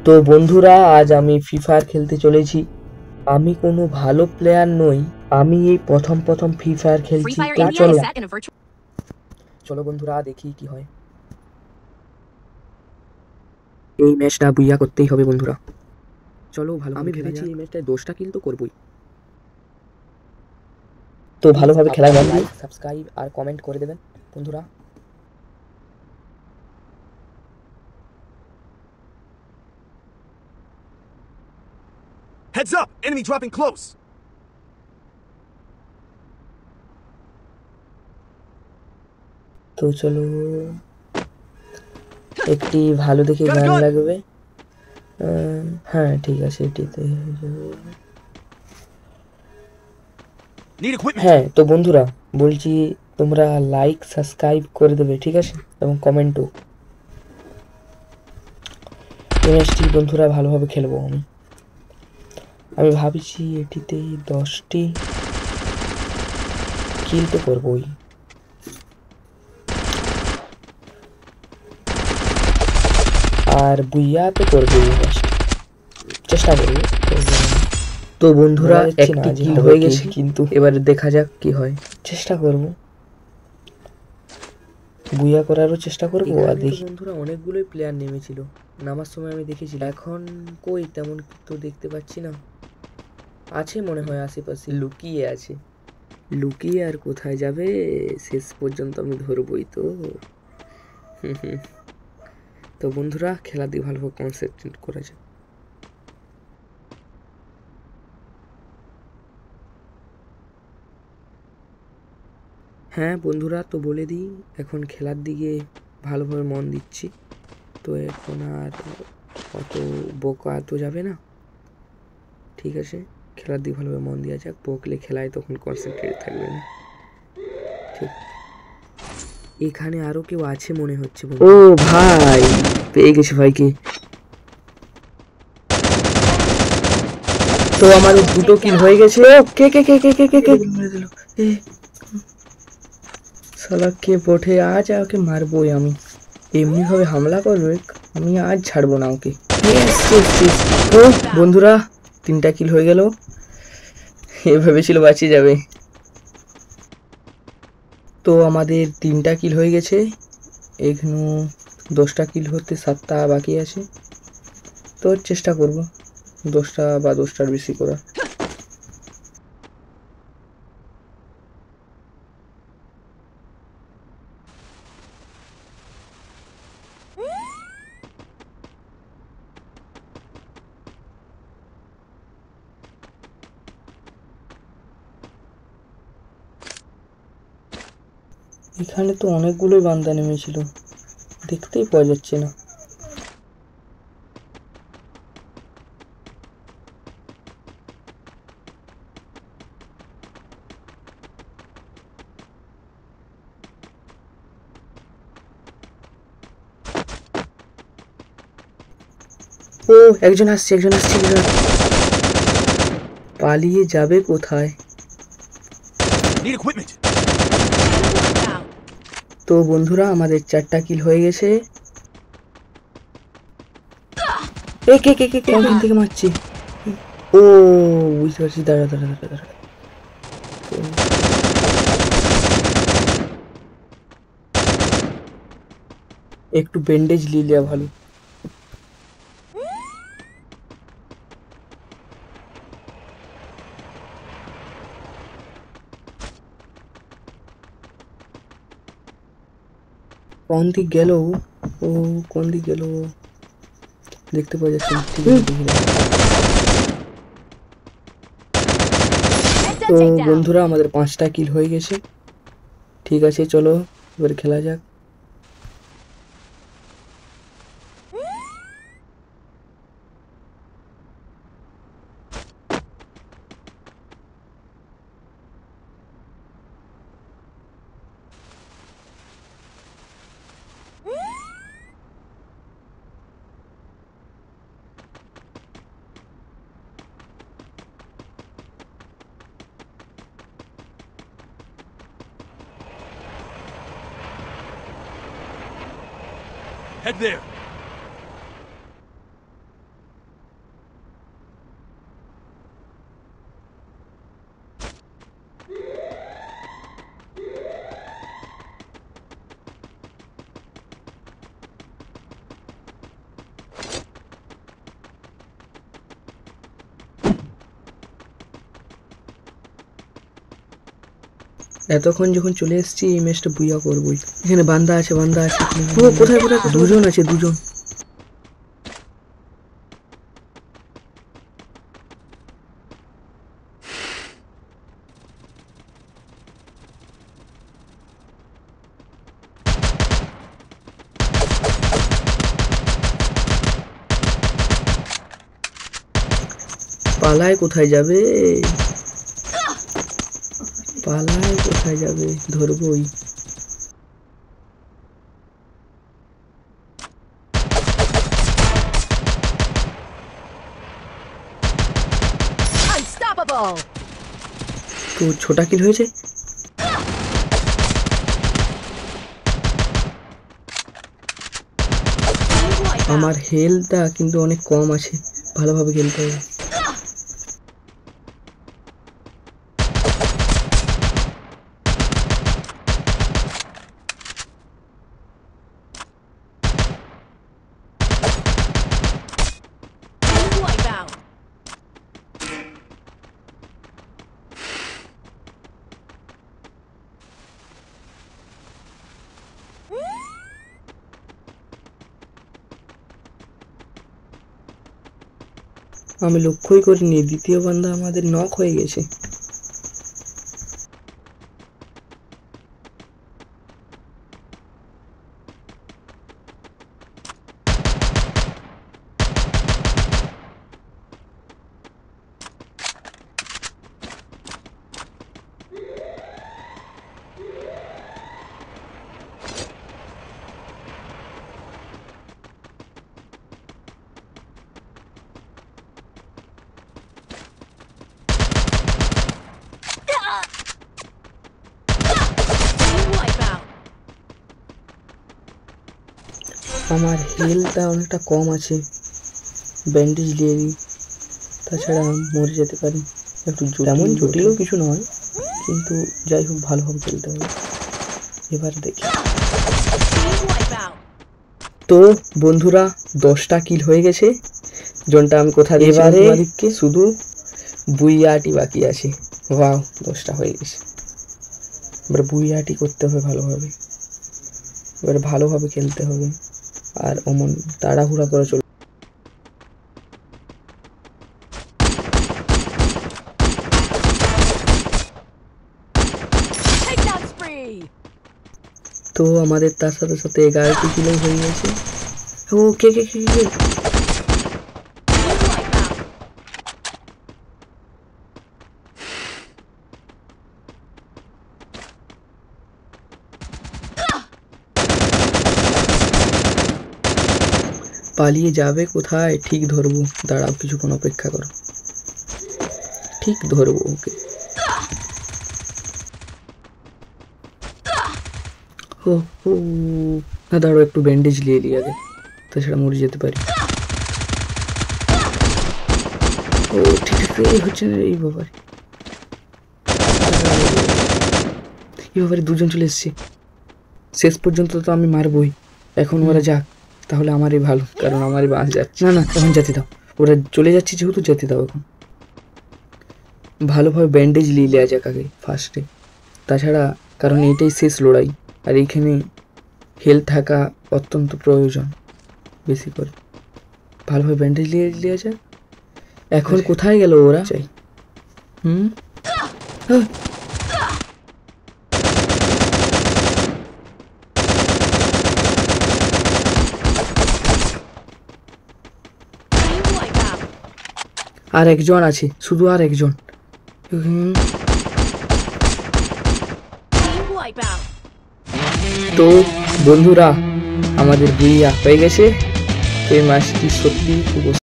তো বন্ধুরা, আজ আমি ফ্রি ফায়ার খেলতে চলেছি। আমি কোনো ভালো প্লেয়ার নই, আমি এই প্রথম ফ্রি ফায়ার খেলছি। তো চলো বন্ধুরা, দেখি কি হয়। এই ম্যাচটা বুইয়া করতেই হবে বন্ধুরা। চলো ভালো, আমি ভেবেছি এই ম্যাচটায় 10টা কিল তো করবই। তো ভালোভাবে খেলার মন দিয়ে সাবস্ক্রাইব আর কমেন্ট করে দেবেন বন্ধুরা। Heads up! Enemy dropping close! তো চলো, একটি ভালো দেখে গান লাগবে। হ্যাঁ ঠিক আছে, এটিতে হ্যাঁ। তো বন্ধুরা বলছি, তোমরা লাইক সাবস্ক্রাইব করে দেবে, ঠিক আছে, এবং কমেন্টও। ম্যাচটি বন্ধুরা ভালোভাবে খেলবো। আমি ভাবছি এটিতে 10টি কিল তো করবই। আর বুইয়া তো করবই, চেষ্টা করবো। তো বন্ধুরা একটি কিল হয়ে গেছে, কিন্তু এবার দেখা যাক কি হয়। চেষ্টা করব, বুইয়া করারও চেষ্টা করবো। আর দেখি বন্ধুরা, অনেকগুলোই প্লেয়ার নেমেছিল, নামার সময় আমি দেখেছিলাম। এখন কই তেমন তো দেখতে পাচ্ছি না। আছে মনে হয় আশেপাশে, লুকিয়ে আছে। লুকিয়ে আর কোথায় যাবে, শেষ পর্যন্ত আমি ধরবই তো। তো বন্ধুরা, খেলা দিয়ে ভালোভাবে কনসেন্ট্রেট করা যায়। হ্যাঁ বন্ধুরা, তো বলে দিই, এখন খেলার দিকে ভালোভাবে মন দিচ্ছি। তো এখন আর অত বোকা তো যাবে না, ঠিক আছে। খেলার দিকে ভালোভাবে মন দেওয়া যাক, বকলে খেলায় তখন কনসেন্ট্রেট থাকবে না। ঠিক, এখানে আরো কেউ আছে মনে হচ্ছে। ও ভাই, পেয়ে গেছে ভাইকে। তো আমাদের 2টো কিল হয়ে গেছে। কে কে কে কে কে কে কে মেরে দিল। শালা কে বটে, আজ ওকে মারবোই আমি। এমনি ভাবে হামলা করবে, আমি আজ ছাড়বো না ওকে। তো বন্ধুরা, 3টা কিল হয়ে গেল। এ ভেবেছিল বাঁচিয়ে যাবে। তো আমাদের 3টা কিল হয়ে গেছে। এখনো 10টা কিল হতে 7টা বাকি আছে। তো চেষ্টা করব 10টা বা 10টার বেশি করা। এখানে তো অনেকগুলোই বান্দা নেমেছিল, দেখতেই পাওয়া যাচ্ছে না। ও একজন আসছে, পালিয়ে যাবে কোথায়? তো বন্ধুরা, আমাদের 4টা কিল হয়ে গেছে। কে কে কে কোন থেকে মারছি? ও বুঝতে পারছি, দাঁড়া। একটু ব্যান্ডেজ নিলে ভালো। কোন দিক গেল ও? কোন দিক গেল দেখতে পাওয়া যাচ্ছে না। তো বন্ধুরা, আমাদের 5টা কিল হয়ে গেছে। ঠিক আছে, চলো এবার খেলা যাক। Head there! এতক্ষণ যখন চলে এসেছি এই ম্যাচটা বুইয়া করবই। এখানে বান্দা আছে ও কোথায় দুজন আছে দুজন। পালায় কোথায় যাবে ধরবই। তো ছোটা কিল হয়েছে। আমার হেলথটা কিন্তু অনেক কম আছে, ভালোভাবে খেলতে হবে। আমি লক্ষ্যই করিনি দ্বিতীয় বান্দা আমাদের নক হয়ে গেছে। আমার হেলথটা অনেকটা কম আছে, ব্যান্ডেজ দিয়ে দিই, তাছাড়া মরে যেতে পারি। একটু তেমন জটিলও কিছু নয়, কিন্তু যাই হোক ভালোভাবে খেলতে হবে। এবার দেখি। তো বন্ধুরা 10টা কিল হয়ে গেছে, জনটা আমি কোথা দিয়ে এবারে শুধু বুইয়াটি বাকি আছে। ওয়াও 10টা হয়ে গেছে। এবার বুইয়াটি করতে হবে ভালোভাবে, এবার ভালোভাবে খেলতে হবে আর অমন তাড়াহুড়া করে চলবে। তো আমাদের তার সাথে সাথে 11টি কিলো হয়ে গেছে। ও কে কে কে কে পালিয়ে যাবে কোথায়? ঠিক ধরবো, দাঁড়াও কিছুক্ষণ অপেক্ষা করো, ঠিক ধরবো ওকে। ও ও না দাঁড়াও, একটু ব্যান্ডেজ নিয়ে নিই আগে, তাছাড়া মরে যেতে পারি। ও ঠিক আছে, এই হচ্ছে না এই ব্যাপারে দুজন চলে এসছে। শেষ পর্যন্ত তো আমি মারবই, এখন ওরা যাক, তাহলে আমারই ভালো, কারণ আমারই বাস যাচ্ছে। না এখন যেতে দাও, ওরা চলে যাচ্ছে যেহেতু যেতে দাও। এখন ভালোভাবে ব্যান্ডেজ নিয়ে নেওয়া যাক আগে ফার্স্টে, তাছাড়া কারণ এইটাই শেষ লড়াই, আর এইখানে হেলথ থাকা অত্যন্ত প্রয়োজন বেশি করে। ভালোভাবে ব্যান্ডেজ নিয়ে নেওয়া যাক। এখন কোথায় গেল ওরা? চাই আর একজন আছে, শুধু আর একজন। তো বন্ধুরা আমাদের বুইয়া হয়ে গেছে। তো এই ম্যাচটি সত্যি খুব